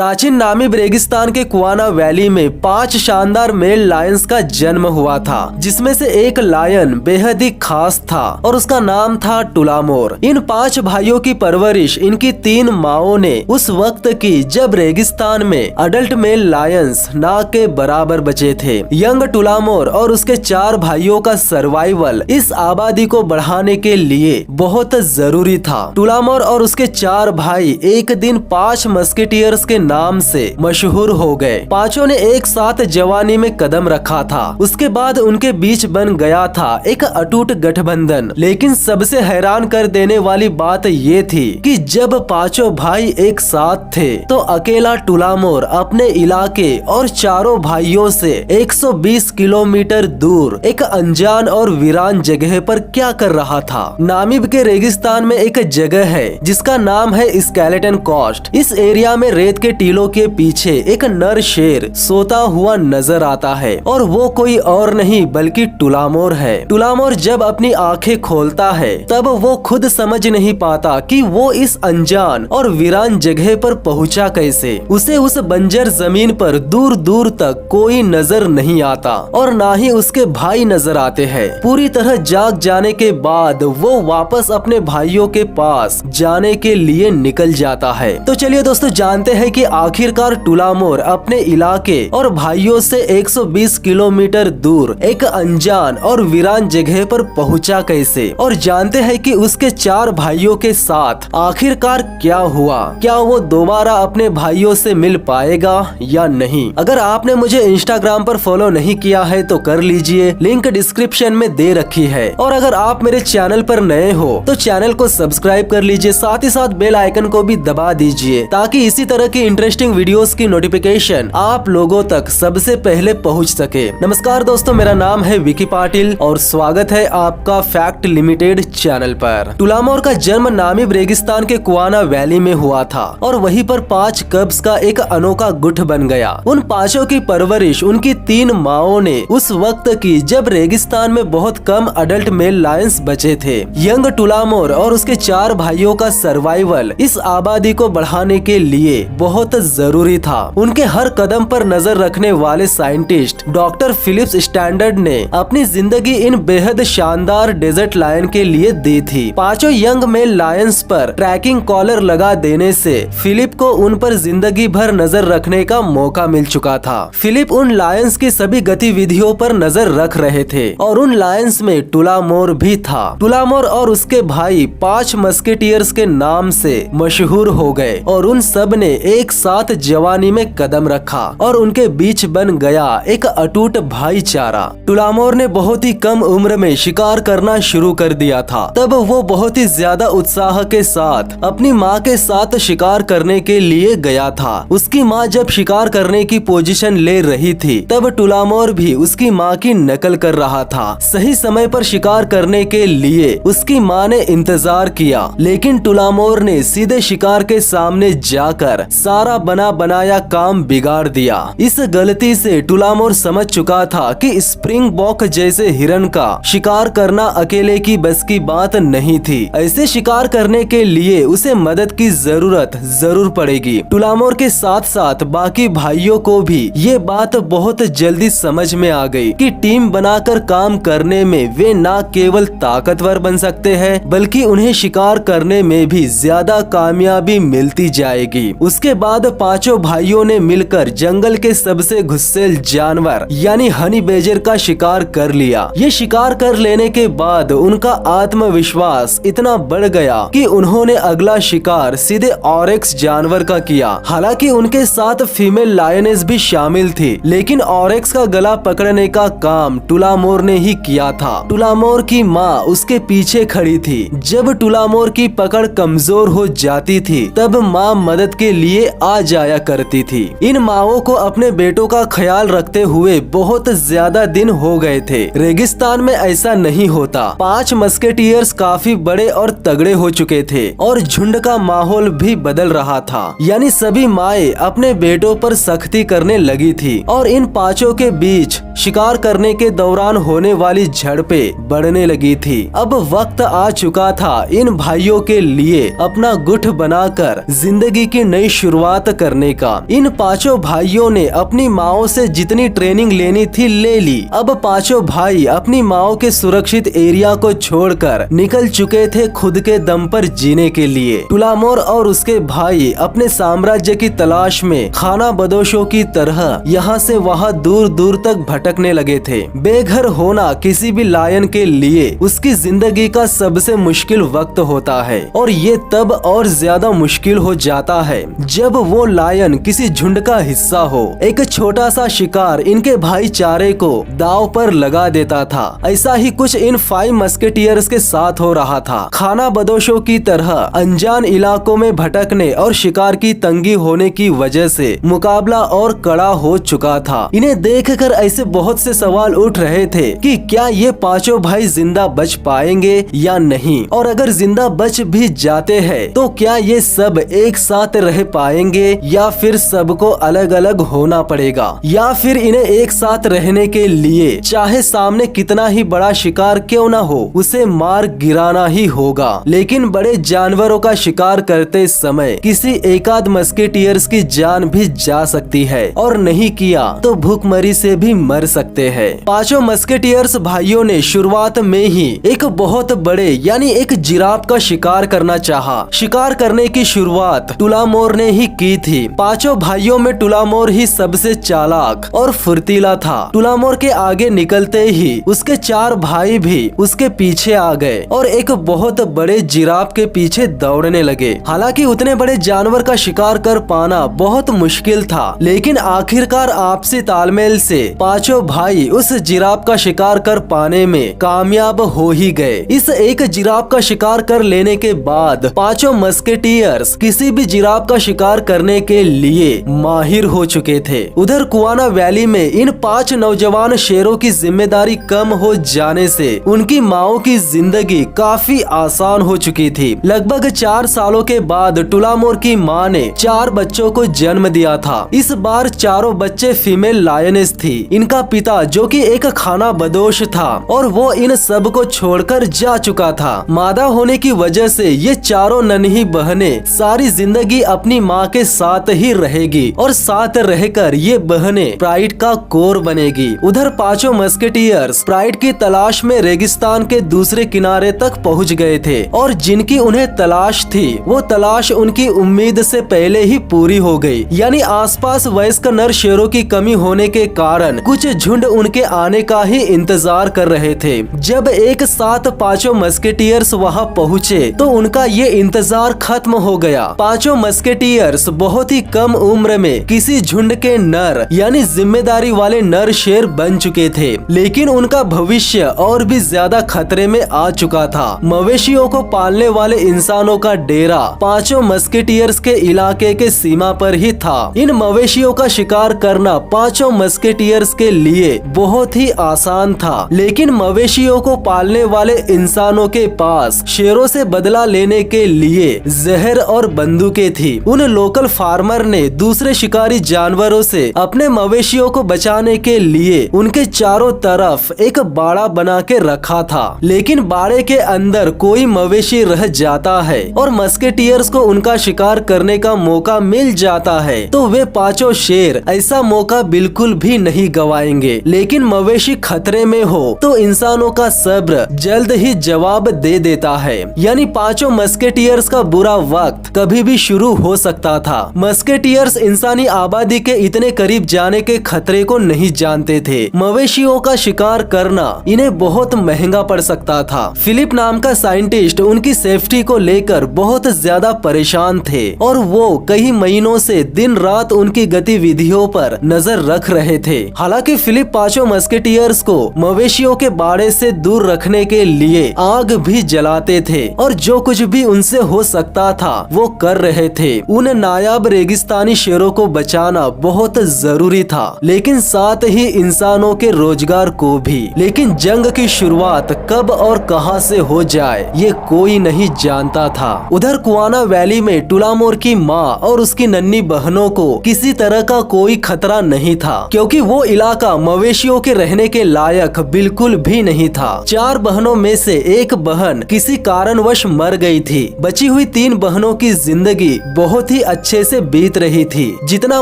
प्राचीन नामीब रेगिस्तान के कुआना वैली में 5 शानदार मेल लायंस का जन्म हुआ था, जिसमें से एक लायन बेहद ही खास था और उसका नाम था टुलामोर। इन 5 भाइयों की परवरिश इनकी 3 माओं ने उस वक्त की जब रेगिस्तान में अडल्ट मेल लायंस ना के बराबर बचे थे। यंग टुलामोर और उसके 4 भाइयों का सर्वाइवल इस आबादी को बढ़ाने के लिए बहुत जरूरी था। टुलामोर और उसके 4 भाई एक दिन 5 मस्केटियर्स के नाम से मशहूर हो गए। पांचों ने एक साथ जवानी में कदम रखा था। उसके बाद उनके बीच बन गया था एक अटूट गठबंधन। लेकिन सबसे हैरान कर देने वाली बात ये थी कि जब पांचों भाई एक साथ थे तो अकेला टुलामोर अपने इलाके और चारों भाइयों से 120 किलोमीटर दूर एक अनजान और वीरान जगह पर क्या कर रहा था। नामीब के रेगिस्तान में एक जगह है जिसका नाम है स्केलेटन कोस्ट। इस एरिया में रेत के टीलों के पीछे एक नर शेर सोता हुआ नजर आता है और वो कोई और नहीं बल्कि टुलामोर है। टुलामोर जब अपनी आंखें खोलता है तब वो खुद समझ नहीं पाता कि वो इस अनजान और वीरान जगह पर पहुंचा कैसे। उसे उस बंजर जमीन पर दूर दूर तक कोई नजर नहीं आता और ना ही उसके भाई नजर आते हैं। पूरी तरह जाग जाने के बाद वो वापस अपने भाइयों के पास जाने के लिए निकल जाता है। तो चलिए दोस्तों जानते हैं कि आखिरकार टुलामोर अपने इलाके और भाइयों से 120 किलोमीटर दूर एक अनजान और वीरान जगह पर पहुंचा कैसे, और जानते हैं कि उसके 4 भाइयों के साथ आखिरकार क्या हुआ। क्या वो दोबारा अपने भाइयों से मिल पाएगा या नहीं। अगर आपने मुझे इंस्टाग्राम पर फॉलो नहीं किया है तो कर लीजिए, लिंक डिस्क्रिप्शन में दे रखी है। और अगर आप मेरे चैनल पर नए हो तो चैनल को सब्सक्राइब कर लीजिए, साथ ही साथ बेल आइकन को भी दबा दीजिए ताकि इसी तरह की इंटरेस्टिंग वीडियोस की नोटिफिकेशन आप लोगों तक सबसे पहले पहुंच सके। नमस्कार दोस्तों, मेरा नाम है विकी पाटिल और स्वागत है आपका फैक्ट लिमिटेड चैनल पर। टुलामोर का जन्म नामीब रेगिस्तान के कुआना वैली में हुआ था और वहीं पर 5 कब्स का एक अनोखा गुट बन गया। उन पांचों की परवरिश उनकी 3 माओं ने उस वक्त की जब रेगिस्तान में बहुत कम अडल्ट मेल लायंस बचे थे। यंग टुलामोर और उसके 4 भाइयों का सर्वाइवल इस आबादी को बढ़ाने के लिए बहुत जरूरी था। उनके हर कदम पर नजर रखने वाले साइंटिस्ट डॉक्टर फिलिप्स स्टैंडर्ड ने अपनी जिंदगी इन बेहद शानदार डेजर्ट लायन के लिए दी थी। पांचों यंग मेल लायंस पर ट्रैकिंग कॉलर लगा देने से फिलिप को उन पर जिंदगी भर नजर रखने का मौका मिल चुका था। फिलिप उन लायंस की सभी गतिविधियों पर नजर रख रहे थे और उन लायंस में टुलामोर भी था। टुलामोर और उसके भाई 5 मस्केटियर्स के नाम से मशहूर हो गए और उन सब ने एक साथ जवानी में कदम रखा और उनके बीच बन गया एक अटूट भाईचारा। टुलामोर ने बहुत ही कम उम्र में शिकार करना शुरू कर दिया था। तब वो बहुत ही ज्यादा उत्साह के साथ अपनी माँ के साथ शिकार करने के लिए गया था। उसकी माँ जब शिकार करने की पोजीशन ले रही थी तब टुलामोर भी उसकी माँ की नकल कर रहा था। सही समय पर शिकार करने के लिए उसकी माँ ने इंतजार किया, लेकिन टुलामोर ने सीधे शिकार के सामने जाकर सारा बना बनाया काम बिगाड़ दिया। इस गलती से टुलामोर समझ चुका था कि स्प्रिंग बॉक जैसे हिरन का शिकार करना अकेले की बस की बात नहीं थी। ऐसे शिकार करने के लिए उसे मदद की जरूरत जरूर पड़ेगी। टुलामोर के साथ साथ बाकी भाइयों को भी ये बात बहुत जल्दी समझ में आ गई कि टीम बनाकर काम करने में वे न केवल ताकतवर बन सकते हैं बल्कि उन्हें शिकार करने में भी ज्यादा कामयाबी मिलती जाएगी। उसके बाद पांचों भाइयों ने मिलकर जंगल के सबसे गुस्सैल जानवर यानी हनी बेजर का शिकार कर लिया। ये शिकार कर लेने के बाद उनका आत्मविश्वास इतना बढ़ गया कि उन्होंने अगला शिकार सीधे ऑरेक्स जानवर का किया। हालांकि उनके साथ फीमेल लायनेस भी शामिल थी, लेकिन ऑरेक्स का गला पकड़ने का काम टुलामोर ने ही किया था। टुलामोर की माँ उसके पीछे खड़ी थी। जब टुलामोर की पकड़ कमजोर हो जाती थी तब माँ मदद के लिए आ जाया करती थी। इन माओं को अपने बेटों का ख्याल रखते हुए बहुत ज्यादा दिन हो गए थे। रेगिस्तान में ऐसा नहीं होता। 5 मस्केटियर्स काफी बड़े और तगड़े हो चुके थे और झुंड का माहौल भी बदल रहा था, यानी सभी माएं अपने बेटों पर सख्ती करने लगी थी और इन पांचों के बीच शिकार करने के दौरान होने वाली झड़पें बढ़ने लगी थी। अब वक्त आ चुका था इन भाइयों के लिए अपना गुट बनाकर जिंदगी की नई शुरुआत शुरुआत करने का। इन पांचों भाइयों ने अपनी माओ से जितनी ट्रेनिंग लेनी थी ले ली। अब पांचों भाई अपनी माओ के सुरक्षित एरिया को छोड़कर निकल चुके थे खुद के दम पर जीने के लिए। टुलामोर और उसके भाई अपने साम्राज्य की तलाश में खाना बदोशों की तरह यहाँ से वहाँ दूर दूर तक भटकने लगे थे। बेघर होना किसी भी लायन के लिए उसकी जिंदगी का सबसे मुश्किल वक्त होता है, और ये तब और ज्यादा मुश्किल हो जाता है जब वो लायन किसी झुंड का हिस्सा हो। एक छोटा सा शिकार इनके भाईचारे को दांव पर लगा देता था। ऐसा ही कुछ इन 5 मस्केटियर्स के साथ हो रहा था। खाना बदोशों की तरह अनजान इलाकों में भटकने और शिकार की तंगी होने की वजह से मुकाबला और कड़ा हो चुका था। इन्हें देखकर ऐसे बहुत से सवाल उठ रहे थे कि क्या ये पांचों भाई जिंदा बच पाएंगे या नहीं, और अगर जिंदा बच भी जाते हैं तो क्या ये सब एक साथ रह पाएंगे या फिर सबको अलग अलग होना पड़ेगा, या फिर इन्हें एक साथ रहने के लिए चाहे सामने कितना ही बड़ा शिकार क्यों न हो उसे मार गिराना ही होगा। लेकिन बड़े जानवरों का शिकार करते समय किसी एकाध मस्केटियर्स की जान भी जा सकती है, और नहीं किया तो भूखमरी से भी मर सकते हैं। पांचों मस्केटियर्स भाइयों ने शुरुआत में ही एक बहुत बड़े यानी एक जिराफ का शिकार करना चाहा। शिकार करने की शुरुआत टुलामोर ने ही की थी। पांचों भाइयों में टुलामोर ही सबसे चालाक और फुर्तीला था। टुलामोर के आगे निकलते ही उसके 4 भाई भी उसके पीछे आ गए और एक बहुत बड़े जिराफ के पीछे दौड़ने लगे। हालांकि उतने बड़े जानवर का शिकार कर पाना बहुत मुश्किल था, लेकिन आखिरकार आपसी तालमेल से पांचों भाई उस जिराफ का शिकार कर पाने में कामयाब हो ही गए। इस एक जिराफ का शिकार कर लेने के बाद पांचों मस्केटियर्स किसी भी जिराफ का शिकार करने के लिए माहिर हो चुके थे। उधर कुआना वैली में इन 5 नौजवान शेरों की जिम्मेदारी कम हो जाने से उनकी माओ की जिंदगी काफी आसान हो चुकी थी। लगभग 4 सालों के बाद टुलामोर की माँ ने 4 बच्चों को जन्म दिया था। इस बार चारों बच्चे फीमेल लायनेस थी। इनका पिता जो कि एक खाना बदोश था और वो इन सब को छोड़कर जा चुका था। मादा होने की वजह से ये चारों नन्ही बहनें सारी जिंदगी अपनी माँ के साथ ही रहेगी और साथ रहकर ये बहनें प्राइड का कोर बनेगी। उधर पांचों मस्केटियर्स प्राइड की तलाश में रेगिस्तान के दूसरे किनारे तक पहुँच गए थे, और जिनकी उन्हें तलाश थी वो तलाश उनकी उम्मीद से पहले ही पूरी हो गई। यानी आसपास वयस्क नर शेरों की कमी होने के कारण कुछ झुंड उनके आने का ही इंतजार कर रहे थे। जब एक साथ पांचों मस्केटियर्स वहां पहुंचे तो उनका ये इंतजार खत्म हो गया। पांचों मस्केटियर्स बहुत ही कम उम्र में किसी झुंड के नर यानी जिम्मेदारी वाले नर शेर बन चुके थे, लेकिन उनका भविष्य और भी ज्यादा खतरे में आ चुका था। मवेशियों को पालने वाले इंसानों का डेरा पांचों मस्केटियर्स के इलाके के सीमा पर ही था। इन मवेशियों का शिकार करना पांचों मस्केटियर्स के लिए बहुत ही आसान था, लेकिन मवेशियों को पालने वाले इंसानों के पास शेरों से बदला लेने के लिए जहर और बंदूकें थी। उन लोकल फार्मर ने दूसरे शिकारी जानवरों से अपने मवेशियों को बचाने के लिए उनके चारों तरफ एक बाड़ा बना के रखा था, लेकिन बाड़े के अंदर कोई मवेशी रह जाता है और मस्केटियर्स को उनका शिकार करने का मौका मिल जाता है तो वे पांचों शेर ऐसा मौका बिल्कुल भी नहीं गवाएंगे। लेकिन मवेशी खतरे में हो तो इंसानों का सब्र जल्द ही जवाब दे देता है। यानी पांचों मस्केटियर्स का बुरा वक्त कभी भी शुरू हो सकता था। मस्केटियर्स इंसानी आबादी के इतने करीब जाने के खतरे को नहीं जानते थे। मवेशियों का शिकार करना इन्हें बहुत महंगा पड़ सकता था। फिलिप नाम का साइंटिस्ट उनकी सेफ्टी को लेकर बहुत ज्यादा परेशान थे और वो कई महीनों से दिन रात उनकी गतिविधियों पर नजर रख रहे थे। हालांकि फिलिप पांचों मस्केटियर्स को मवेशियों के बाड़े से दूर रखने के लिए आग भी जलाते थे और जो कुछ भी उनसे हो सकता था वो कर रहे थे। उन नायाब रेगिस्तानी शेरों को बचाना बहुत जरूरी था, लेकिन साथ ही इंसानों के रोजगार को भी। लेकिन जंग की शुरुआत कब और कहां से हो जाए ये कोई नहीं जानता था। उधर कुआना वैली में टुलामोर की माँ और उसकी नन्ही बहनों को किसी तरह का कोई खतरा नहीं था, क्योंकि वो इलाका मवेशियों के रहने के लायक बिल्कुल भी नहीं था। 4 बहनों में से एक बहन किसी कारणवश मर गई थी। बची हुई 3 बहनों की जिंदगी बहुत ही अच्छे से बीत रही थी। जितना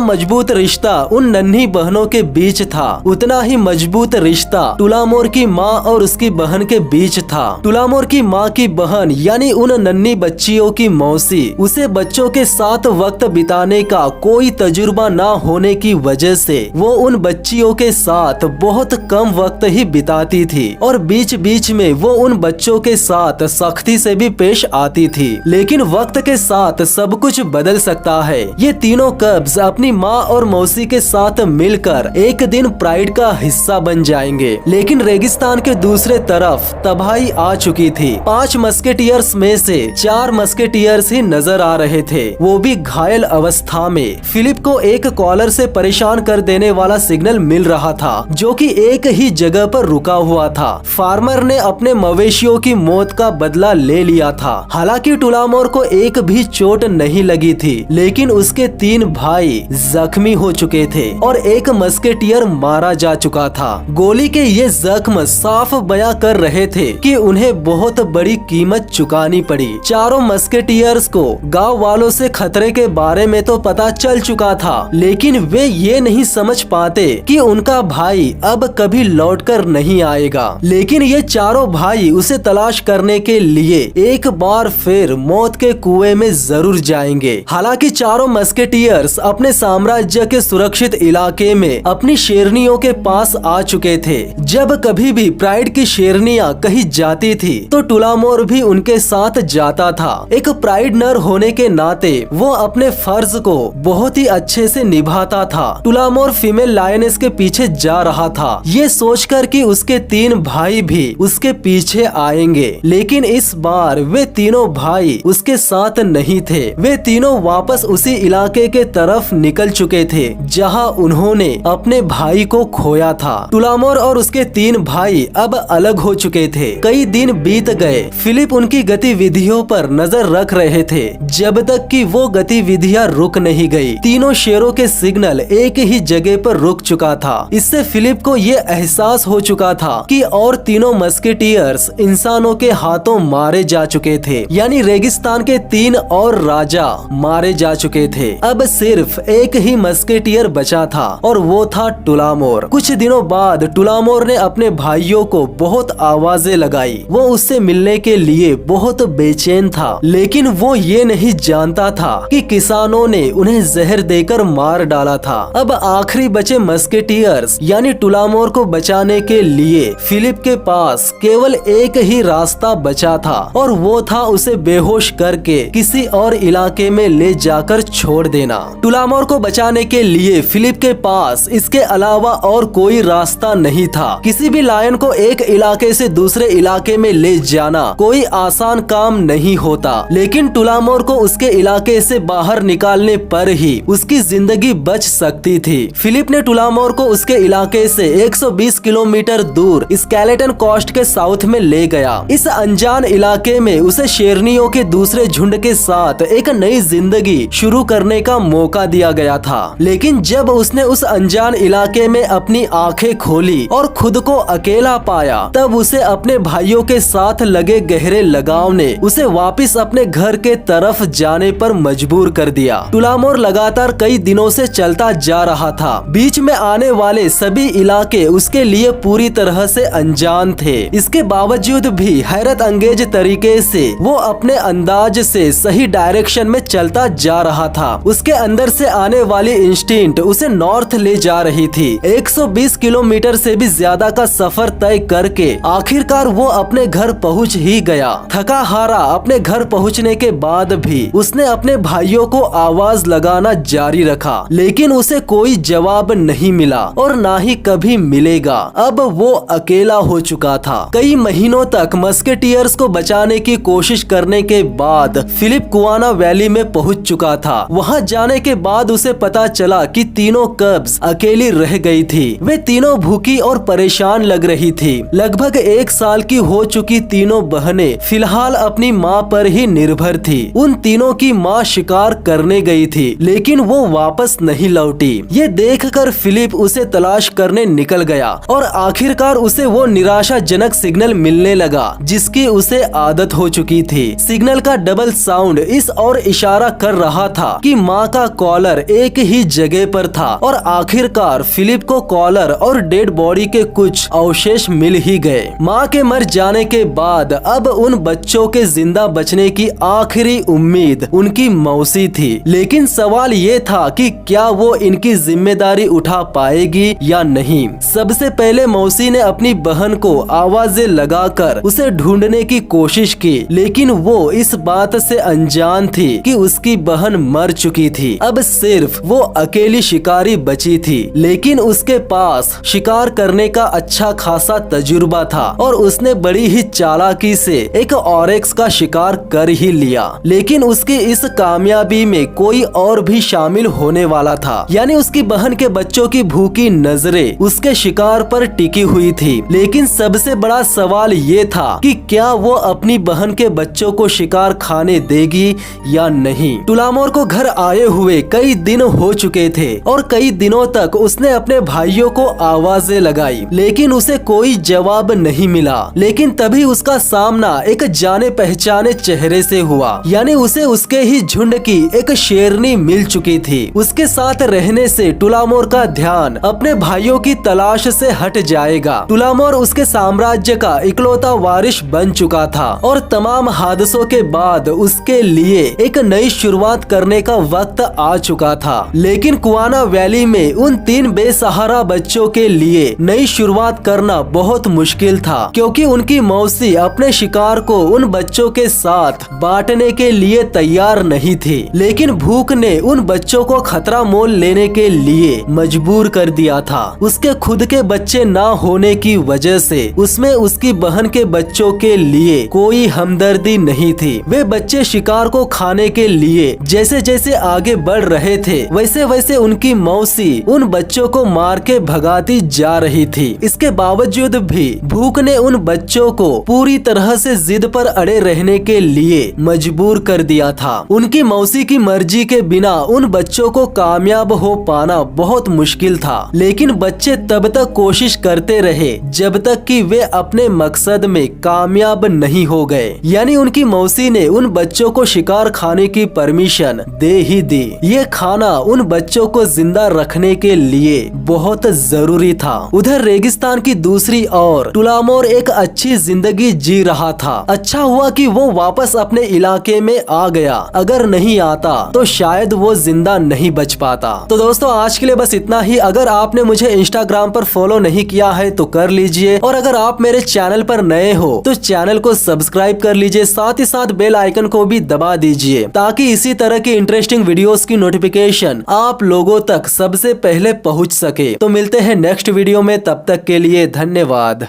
मजबूत रिश्ता उन नन्ही बहनों के बीच था, उतना ही मजबूत रिश्ता टुलामोर की माँ और उसकी बहन के बीच था। टुलामोर की माँ की बहन यानी उन नन्ही बच्चियों की मौसी, उसे बच्चों के साथ वक्त बिताने का कोई तजुर्बा न होने की वजह से वो उन बच्चियों के साथ बहुत कम वक्त ही बिताती थी और बीच बीच में वो उन बच्चों के साथ सख्ती से भी पेश आती थी। लेकिन वक्त के साथ सब कुछ बदल सकता है। ये तीनों कब्स अपनी माँ और मौसी के साथ मिलकर एक दिन प्राइड का हिस्सा बन जाएंगे। लेकिन रेगिस्तान के दूसरे तरफ तबाही आ चुकी थी। 5 मस्केटियर्स में से 4 मस्केटियर्स ही नजर आ रहे थे, वो भी घायल अवस्था में। फिलिप को एक कॉलर से परेशान कर देने वाला सिग्नल मिल रहा था जो कि एक ही जगह पर रुका हुआ था। फार्मर ने अपने मवेशियों की मौत का बदला ले लिया था। हालांकि टुलामोर को एक भी चोट नहीं लगी थी, लेकिन उसके 3 भाई जख्मी हो चुके थे और एक मस्केटियर मारा जा चुका था। गोली के ये जख्म साफ बयां कर रहे थे कि उन्हें बहुत बड़ी कीमत चुकानी पड़ी। चारों मस्केटियर्स को गांव वालों से खतरे के बारे में तो पता चल चुका था, लेकिन वे ये नहीं समझ पाते कि उनका भाई अब कभी लौटकर नहीं आएगा। लेकिन ये चारों भाई उसे तलाश करने के लिए एक बार फिर मौत के कुएं में जरूर जाएंगे। हालांकि चारों मस्केटियर्स अपने साम्राज्य के सुरक्षित इलाके में अपनी शेरनियों के पास आ चुके थे। जब कभी भी प्राइड की शेरनियां कहीं जाती थी तो टुलामोर भी उनके साथ जाता था। एक प्राइड नर होने के नाते वो अपने फर्ज को बहुत ही अच्छे से निभाता था। टुलामोर फीमेल लायनेस के पीछे जा रहा था, ये सोचकर कि उसके 3 भाई भी उसके पीछे आएंगे। लेकिन इस बार वे तीनों भाई उसके साथ नहीं थे। वे तीनों वापस उसी इलाके के तरफ निकल चुके थे जहां उन्होंने अपने भाई को खोया था। टुलामोर और उसके 3 भाई अब अलग हो चुके थे। कई दिन बीत गए। फिलिप उनकी गतिविधियों पर नजर रख रहे थे जब तक कि वो गतिविधियां रुक नहीं गई। तीनों शेरों के सिग्नल एक ही जगह पर रुक चुका था। इससे फिलिप को ये एहसास हो चुका था कि और तीनों मस्केटियर्स इंसानों के हाथों मारे जा चुके थे, यानी रेगिस्तान के 3 और राजा मारे जा चुके थे। अब सिर्फ एक ही मस्केटियर बचा था और वो था टुलामोर। कुछ दिनों बाद टुलामोर ने अपने भाइयों को बहुत आवाजें लगाई। वो उससे मिलने के लिए बहुत बेचैन था, लेकिन वो ये नहीं जानता था कि किसानों ने उन्हें जहर देकर मार डाला था। अब आखिरी बचे मस्केटियर्स यानी टुलामोर को बचाने के लिए फिलिप के पास केवल एक ही रास्ता बचा था और वो था उसे बेहोश करके किसी और इलाके में ले जाकर छोड़ देना। टुलामोर को बचाने के लिए फिलिप के पास इसके अलावा और कोई रास्ता नहीं था। किसी भी लायन को एक इलाके से दूसरे इलाके में ले जाना कोई आसान काम नहीं होता, लेकिन टुलामोर को उसके इलाके से बाहर निकालने पर ही उसकी जिंदगी बच सकती थी। फिलिप ने टुलामोर को उसके इलाके से 120 किलोमीटर दूर स्केलेटन कोस्ट के साउथ में ले गया। इस अनजान इलाके में उसे शेरनियों के दूसरे झुंड के साथ एक नई जिंदगी शुरू करने का मौका दिया गया था। लेकिन जब उसने उस अनजान इलाके में अपनी आंखें खोली और खुद को अकेला पाया, तब उसे अपने भाइयों के साथ लगे गहरे लगाव ने उसे वापस अपने घर के तरफ जाने पर मजबूर कर दिया। टुलामोर लगातार कई दिनों से चलता जा रहा था। बीच में आने वाले सभी इलाके उसके लिए पूरी तरह से अनजान थे। इसके बावजूद भी हैरत अंगेज तरीके से वो अपने अंदाज से सही डायरेक्शन में चलता जा रहा था। उसके अंदर से आने वाली इंस्टिंक्ट उसे नॉर्थ ले जा रही थी। 120 किलोमीटर से भी ज्यादा का सफर तय करके आखिरकार वो अपने घर पहुंच ही गया। थका हारा अपने घर पहुंचने के बाद भी उसने अपने भाइयों को आवाज लगाना जारी रखा, लेकिन उसे कोई जवाब नहीं मिला और ना ही कभी मिलेगा। अब वो अकेला हो चुका था। कई महीनों तक मस्केटियर्स को बचाने की कोशिश करने के बाद फिलिप कुआना वैली में पहुंच चुका था। वहां जाने के बाद उसे पता चला कि तीनों कब्स अकेली रह गई थी। वे तीनों भूखी और परेशान लग रही थी। लगभग 1 साल की हो चुकी तीनों बहनें फिलहाल अपनी माँ पर ही निर्भर थी। उन तीनों की माँ शिकार करने गई थी, लेकिन वो वापस नहीं लौटी। ये देखकर फिलिप उसे तलाश करने निकल गया और आखिरकार उसे वो निराशाजनक सिग्नल मिलने लगा जिसकी उसे आदत हो चुकी थी। सिग्नल का डबल साउंड इस और इशारा कर रहा था कि माँ का कॉलर एक ही जगह पर था और आखिरकार फिलिप को कॉलर और डेड बॉडी के कुछ अवशेष मिल ही गए। माँ के मर जाने के बाद अब उन बच्चों के जिंदा बचने की आखिरी उम्मीद उनकी मौसी थी, लेकिन सवाल ये था कि क्या वो इनकी जिम्मेदारी उठा पाएगी या नहीं। सबसे पहले मौसी ने अपनी बहन को आवाजें लगाकर उसे ढूंढने की कोशिश की, लेकिन वो इस बात से अनजान थी कि उसकी बहन मर चुकी थी। अब सिर्फ वो अकेली शिकारी बची थी, लेकिन उसके पास शिकार करने का अच्छा खासा तजुर्बा था और उसने बड़ी ही चालाकी से एक ऑरेक्स का शिकार कर ही लिया। लेकिन उसकी इस कामयाबी में कोई और भी शामिल होने वाला था, यानी उसकी बहन के बच्चों की भूखी नजरें उसके शिकार पर टिकी हुई थी। लेकिन सबसे बड़ा सवाल ये था कि क्या वो अपनी बहन के बच्चों को शिकार खाने देगी या नहीं। टुलामोर को घर आए हुए कई दिन हो चुके थे और कई दिनों तक उसने अपने भाइयों को आवाजें लगाई, लेकिन उसे कोई जवाब नहीं मिला। लेकिन तभी उसका सामना एक जाने पहचाने चेहरे से हुआ, यानी उसे उसके ही झुंड की एक शेरनी मिल चुकी थी। उसके साथ रहने से टुलामोर का ध्यान अपने भाइयों की तलाश से हट जाएगा। टुलामोर उसके साम्राज्य का इकलौता वारिस बन चुका था और तमाम हादसों के बाद उसके लिए एक नई शुरुआत करने का वक्त आ चुका था। लेकिन कुआना वैली में उन 3 बेसहारा बच्चों के लिए नई शुरुआत करना बहुत मुश्किल था, क्योंकि उनकी मौसी अपने शिकार को उन बच्चों के साथ बांटने के लिए तैयार नहीं थी। लेकिन भूख ने उन बच्चों को खतरा मोल लेने के लिए मजबूर कर दिया था। उसके खुद के बच्चे ना होने की वजह से उसमें उसकी बहन के बच्चों के लिए कोई हमदर्दी नहीं थी। वे बच्चे शिकार को खाने के लिए जैसे जैसे आगे बढ़ रहे थे, वैसे वैसे उनकी मौसी उन बच्चों को मार के भगाती जा रही थी। इसके बावजूद भी भूख ने उन बच्चों को पूरी तरह से जिद पर अड़े रहने के लिए मजबूर कर दिया था। उनकी मौसी की मर्जी के बिना उन बच्चों को कामयाब हो पाना बहुत मुश्किल था, लेकिन बच्चे तब तक कोशिश करते रहे जब तक कि वे अपने मकसद में कामयाब नहीं हो गए। यानी उनकी मौसी ने उन बच्चों को शिकार खाने की परमिशन दे ही दी। ये खाना उन बच्चों को जिंदा रखने के लिए बहुत जरूरी था। उधर रेगिस्तान की दूसरी ओर टुलामोर एक अच्छी जिंदगी जी रहा था। अच्छा हुआ कि वो वापस अपने इलाके में आ गया, अगर नहीं आता तो शायद वो जिंदा नहीं बच पाता। तो दोस्तों आज के लिए बस इतना ही। अगर आपने मुझे इंस्टाग्राम पर फॉलो नहीं किया है तो कर लीजिए, और अगर आप मेरे चैनल पर नए हो तो चैनल को सब्सक्राइब कर लीजिए, साथ ही साथ बेल आइकन को भी दबा दीजिए, ताकि इसी तरह की इंटरेस्टिंग वीडियोस की नोटिफिकेशन आप लोगों तक सबसे पहले पहुंच सके। तो मिलते हैं नेक्स्ट वीडियो में, तब तक के लिए धन्यवाद।